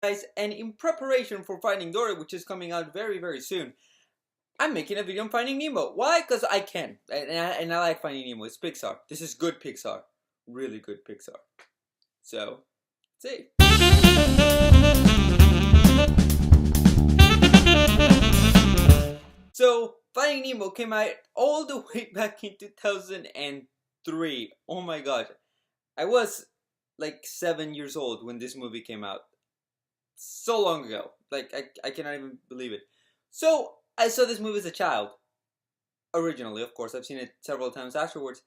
Guys, and in preparation for Finding Dory, which is coming out very very soon, I'm making a video on Finding Nemo. Why? Because I can, and I like Finding Nemo. It's Pixar. This is good Pixar, really good Pixar. So, see. So, Finding Nemo came out all the way back in 2003. Oh my god. I was like 7 years old when this movie came out. So long ago. Like, I cannot even believe it. So, I saw this movie as a child. Originally, of course. I've seen it several times afterwards.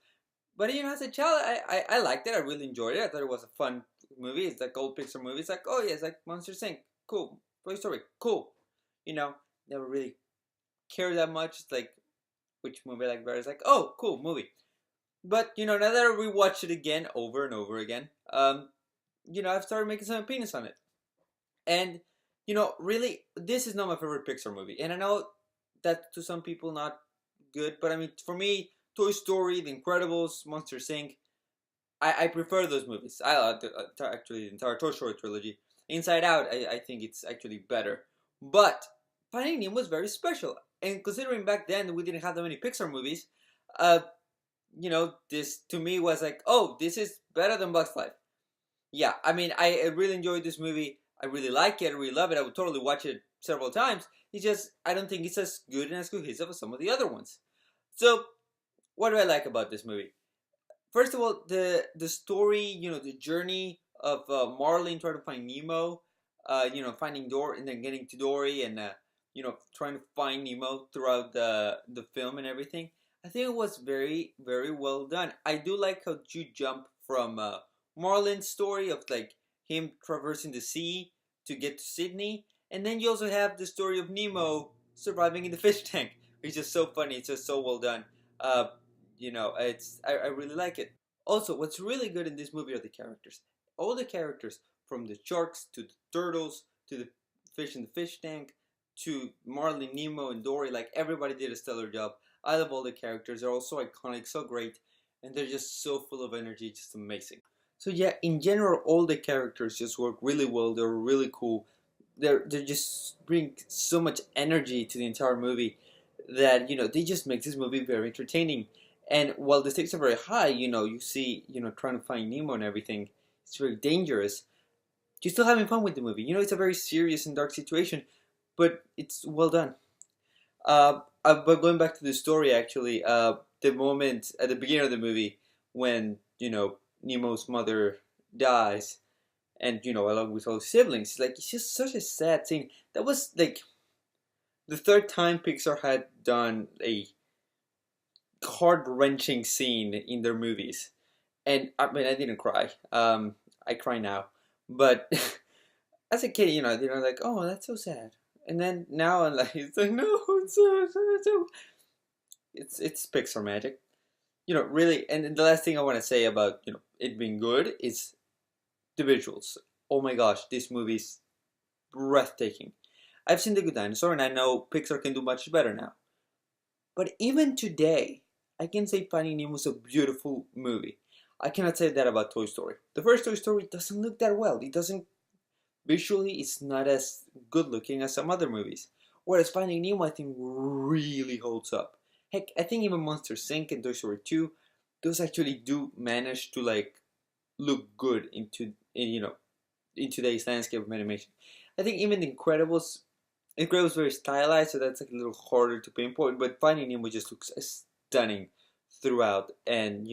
But, as a child, I liked it. I really enjoyed it. I thought it was a fun movie. It's like old Pixar movie. It's like, oh yeah, it's like Monsters Inc. Cool. Toy Story. Cool. Never really cared that much. It's like, which movie I like better? It's like, oh, cool, movie. But, now that I rewatched it again over and over again, I've started making some opinions on it. And, really, this is not my favorite Pixar movie. And I know that to some people not good, but I mean, for me, Toy Story, The Incredibles, Monsters Inc., I prefer those movies. I like actually the entire Toy Story trilogy. Inside Out, I think it's actually better. But Finding Nemo was very special. And considering back then we didn't have that many Pixar movies, this to me was like, oh, this is better than Bugs Life. Yeah, I mean, I really enjoyed this movie. I really like it. I really love it. I would totally watch it several times. It's just, I don't think it's as good and as cohesive as some of the other ones. So, what do I like about this movie? First of all, the story, the journey of Marlin trying to find Nemo, finding Dory and then getting to Dory and, trying to find Nemo throughout the film and everything. I think it was very, very well done. I do like how you jump from Marlin's story of like him traversing the sea to get to Sydney, and then you also have the story of Nemo surviving in the fish tank, which is so funny. It's just so well done. I really like it. Also, what's really good in this movie are the characters. All the characters, from the sharks to the turtles to the fish in the fish tank to Marlin, Nemo, and Dory, like everybody did a stellar job. I love all the characters. They're all so iconic, so great, and they're just so full of energy, just amazing. So yeah, in general, all the characters just work really well. They're really cool. They just bring so much energy to the entire movie that they just make this movie very entertaining. And while the stakes are very high, you see, trying to find Nemo and everything, it's very dangerous. You're still having fun with the movie. It's a very serious and dark situation, but it's well done. But going back to the story, actually, the moment at the beginning of the movie when Nemo's mother dies, and along with all his siblings, it's just such a sad scene. That was like the third time Pixar had done a heart-wrenching scene in their movies, and I mean I didn't cry. I cry now, but as a kid, they're like, oh, that's so sad. And then now I'm like, it's like, no, it's Pixar magic, really. And the last thing I want to say about it being good is the visuals. Oh my gosh, this movie's breathtaking. I've seen The Good Dinosaur, and I know Pixar can do much better now. But even today, I can say Finding Nemo is a beautiful movie. I cannot say that about Toy Story. The first Toy Story doesn't look that well. It doesn't. Visually, it's not as good looking as some other movies. Whereas Finding Nemo, I think, really holds up. Heck, I think even Monsters Inc. and Toy Story 2, those actually do manage to look good in today's landscape of animation. I think even The Incredibles is very stylized, so that's a little harder to pinpoint. But Finding Nemo just looks stunning throughout, and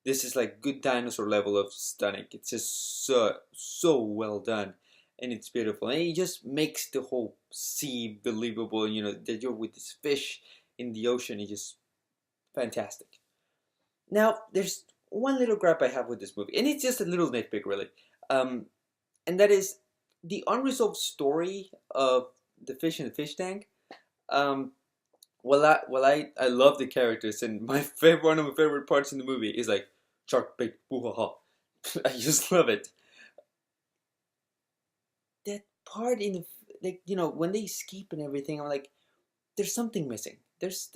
this is like Good Dinosaur level of stunning. It's just so well done. And it's beautiful, and it just makes the whole sea believable. That you're with this fish in the ocean. It's just fantastic. Now, there's one little gripe I have with this movie, and it's just a little nitpick, really, and that is the unresolved story of the fish in the fish tank. I love the characters, and one of my favorite parts in the movie is like shark bait, boo ha ha. I just love it. That part in the when they escape and everything, I'm like, there's something missing. There's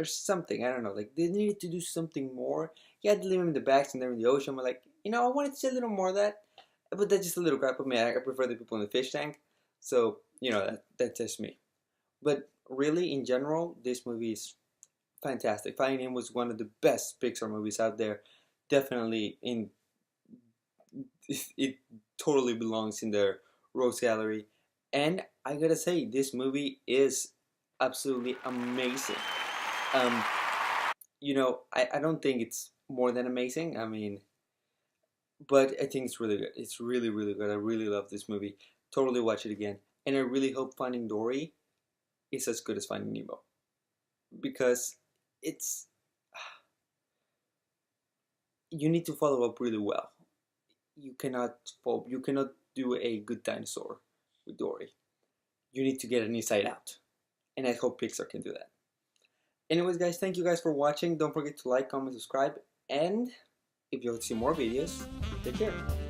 something, I don't know, like they needed to do something more. Yeah, they leave them in the bags and they're in the ocean. I'm like, I wanted to see a little more of that. But that's just a little crap of me. I prefer the people in the fish tank. So, you know, that's just me. But really, in general, this movie is fantastic. Finding Nemo was one of the best Pixar movies out there. Definitely in it totally belongs in their Rose Gallery. And I gotta say, this movie is absolutely amazing. Um, you know, I don't think it's more than amazing. I mean, but I think it's really good. It's really, really good. I really love this movie. Totally watch it again. And I really hope Finding Dory is as good as Finding Nemo. Because it's, you need to follow up really well. You cannot do a good dinosaur with Dory. You need to get an inside out. And I hope Pixar can do that. Anyways, guys, thank you guys for watching. Don't forget to like, comment, subscribe, and if you want to see more videos, take care.